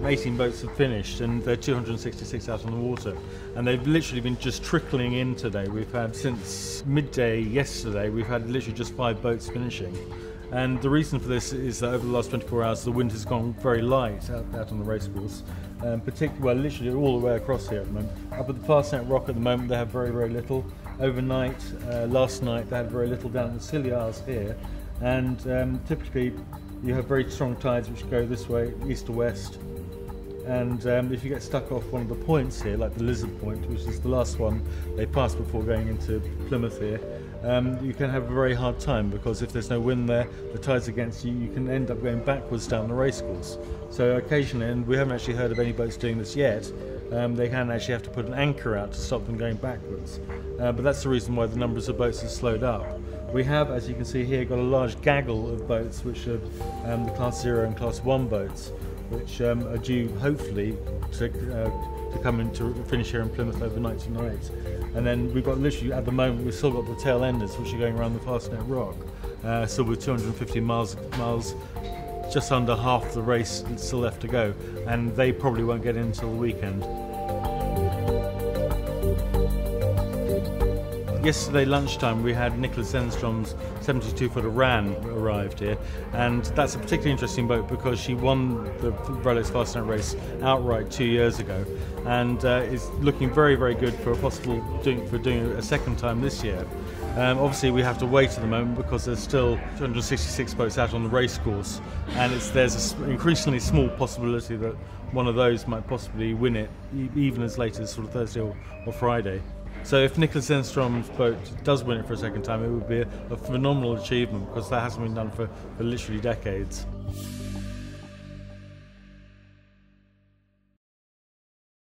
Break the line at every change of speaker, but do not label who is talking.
Eighteen boats have finished, and there are 266 out on the water, and they've literally been just trickling in today. We've had, since midday yesterday, we've had literally just 5 boats finishing. And the reason for this is that over the last 24 hours the wind has gone very light out on the racecourse, particularly, well, literally all the way across here at the moment. Up at the Fastnet Rock at the moment they have very, very little. Overnight, last night, they had very little down at the Scilly Isles here, and typically you have very strong tides which go this way, east to west. And if you get stuck off one of the points here, like the Lizard Point, which is the last one they pass before going into Plymouth here, you can have a very hard time, because if there's no wind there, the tide's against you, you can end up going backwards down the racecourse. So occasionally, and we haven't actually heard of any boats doing this yet, they can actually have to put an anchor out to stop them going backwards. But that's the reason why the numbers of boats have slowed up. We have, as you can see here, got a large gaggle of boats, which are the Class 0 and Class 1 boats, which are due, hopefully, to come in to finish here in Plymouth overnight tonight. And then we've got, literally, at the moment, we've still got the tail enders, which are going around the Fastnet Rock. Still with 250 miles, just under half the race that's still left to go, and they probably won't get in until the weekend. Yesterday lunchtime we had Nicholas Enstrom's 72-footer Ran arrived here, and that's a particularly interesting boat because she won the Rolex Fastnet Race outright 2 years ago, and is looking very, very good for doing it a second time this year. Obviously we have to wait at the moment because there's still 266 boats out on the race course, and there's an increasingly small possibility that one of those might possibly win it, even as late as sort of Thursday or Friday. So if Nicholas Enstrom's boat does win it for a second time, it would be a phenomenal achievement, because that hasn't been done for literally decades.